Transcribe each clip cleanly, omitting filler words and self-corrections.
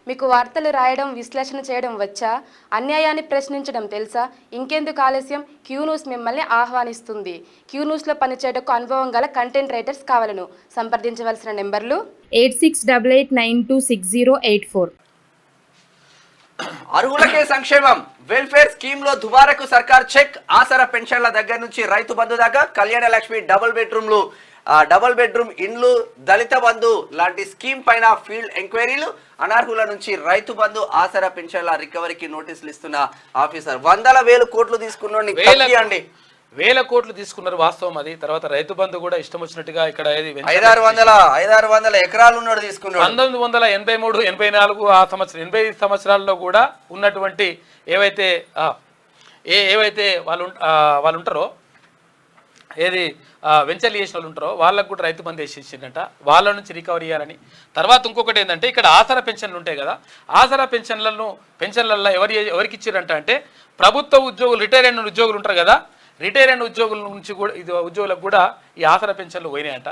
మీకు వార్తలు రాయడం, విశ్లేషణ చేయడం వచ్చా? అన్యాయాన్ని ప్రశ్నించడం తెలుసా? ఇంకెందుకు ఆలస్యం? క్యూ న్యూస్ మిమ్మల్ని ఆహ్వానిస్తుంది. క్యూ న్యూస్లో పనిచేయటకు అనుభవం గల కంటెంట్ రైటర్స్ కావాలను. సంప్రదించవలసిన నెంబర్లు 8688926084. అర్హులకే సంక్షేమం వెల్ఫేర్ స్కీమ్ లో దుబారకు సర్కార్ చెక్. ఆసరా పెన్షన్ల దగ్గర నుంచి రైతు బంధు దాకా కళ్యాణ లక్ష్మి డబుల్ బెడ్రూమ్ ఇండ్లు, దళిత బంధు లాంటి స్కీమ్ పైన ఫీల్డ్ ఎంక్వైరీలు, అనర్హుల నుంచి రైతు బంధు, ఆసరా పెన్షన్ల రికవరీకి నోటీసులు ఇస్తున్న ఆఫీసర్. వందల వేల కోట్లు తీసుకున్నాడు. వేల కోట్లు తీసుకున్నారు, వాస్తవం అది. తర్వాత రైతు బంధు కూడా ఇష్టం వచ్చినట్టుగా ఇక్కడ 500 ఎకరాలు ఉన్నాడు తీసుకున్నాడు. 1983, 84 ఆ సంవత్సరం 85 సంవత్సరాల్లో కూడా ఉన్నటువంటి ఏవైతే వాళ్ళు ఉంటారో, ఏది వెంచర్లు చేసిన వాళ్ళు ఉంటారో వాళ్ళకు కూడా రైతు బంధు వేసేసిందంట, వాళ్ళ నుంచి రికవరీ చేయాలని. తర్వాత ఇంకొకటి ఏంటంటే, ఇక్కడ ఆసరా పెన్షన్లు ఉంటాయి కదా, ఆసరా పెన్షన్లలో ఎవరికి ఇచ్చారంట అంటే ప్రభుత్వ ఉద్యోగులు, రిటైర్ అయిన ఉద్యోగులు ఉంటారు కదా, రిటైర్ అయిన ఉద్యోగుల నుంచి కూడా ఉద్యోగులకు కూడా ఈ ఆసరా పెన్షన్లు పోయినాయంట.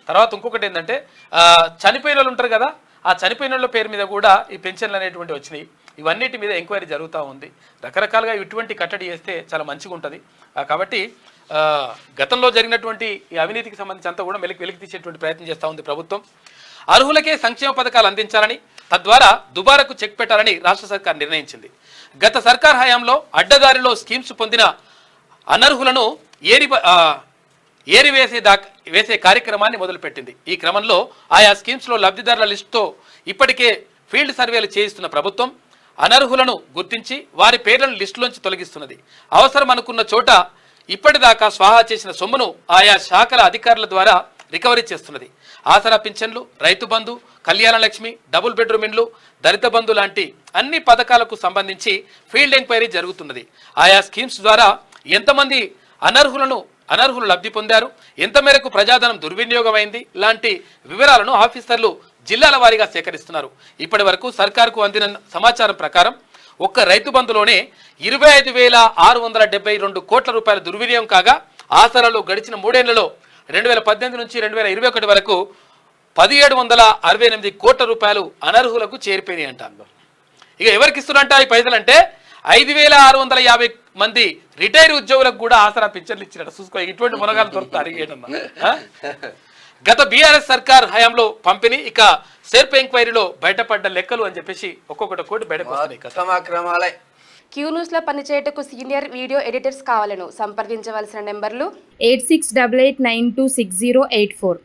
తర్వాత ఇంకొకటి ఏంటంటే, చనిపోయిన వాళ్ళు ఉంటారు కదా, ఆ చనిపోయిన వాళ్ళ పేరు మీద కూడా ఈ పెన్షన్లు అనేటువంటి వచ్చినాయి. ఇవన్నిటి మీద ఎంక్వైరీ జరుగుతూ ఉంది. రకరకాలుగా ఇటువంటి కట్టడి చేస్తే చాలా మంచిగా ఉంటుంది. కాబట్టి గతంలో జరిగినటువంటి ఈ అవినీతికి సంబంధించి అంతా కూడా వెలికి తీసేటువంటి ప్రయత్నం చేస్తూ ఉంది ప్రభుత్వం. అర్హులకే సంక్షేమ పథకాలు అందించాలని, తద్వారా దుబారకు చెక్ పెట్టాలని రాష్ట్ర సర్కార్ నిర్ణయించింది. గత సర్కార్ హయాంలో అడ్డదారిలో స్కీమ్స్ పొందిన అనర్హులను వేసే కార్యక్రమాన్ని మొదలుపెట్టింది. ఈ క్రమంలో ఆయా స్కీమ్స్లో లబ్ధిదారుల లిస్టుతో ఇప్పటికే ఫీల్డ్ సర్వేలు చేయిస్తున్న ప్రభుత్వం అనర్హులను గుర్తించి వారి పేర్లను లిస్టులోంచి తొలగిస్తున్నది. అవసరం అనుకున్న చోట ఇప్పటిదాకా స్వాహా చేసిన సొమ్మును ఆయా శాఖల అధికారుల ద్వారా రికవరీ చేస్తున్నది. ఆసరా పింఛన్లు, రైతు బంధు, కళ్యాణ లక్ష్మి, డబుల్ బెడ్రూమ్ ఇండ్లు, దళిత బంధు లాంటి అన్ని పథకాలకు సంబంధించి ఫీల్డ్ ఎంక్వైరీ జరుగుతున్నది. ఆయా స్కీమ్స్ ద్వారా ఎంతమంది అనర్హులు లబ్ధి పొందారు, ఎంత మేరకు ప్రజాధనం దుర్వినియోగమైంది లాంటి వివరాలను ఆఫీసర్లు జిల్లాల వారీగా సేకరిస్తున్నారు. ఇప్పటి వరకు సర్కారుకు అందిన సమాచారం ప్రకారం ఒక్క రైతు బంధులోనే 25,672 కోట్ల రూపాయల దుర్వినియోగం కాగా, ఆసరాలో గడిచిన 3 ఏళ్లలో 2018 నుంచి 2021 వరకు 1768 కోట్ల రూపాయలు అనర్హులకు చేరిపోయినాయి అంట. ఇక ఎవరికి ఇస్తున్నారంట ఈ పైసలు అంటే 5,650 మంది రిటైర్ ఉద్యోగులకు కూడా ఆసరా పింఛన్లు ఇచ్చినట్టు చూసుకో. ఇటువంటి మునగాలు దొరుకుతారు. గత బీఆర్ఎస్ సర్కార్ హయాంలో పంపిణీ, ఇక సెర్ప్ ఎంక్వైరీలో బయటపడ్డ లెక్కలు అని చెప్పేసి ఒక్కొక్కటి బయటకు వస్తున్నాయి. క్యూ న్యూస్లో పనిచేయటకు సీనియర్ వీడియో ఎడిటర్స్ కావాలను. సంప్రదించవలసిన నెంబర్లు 8688926084.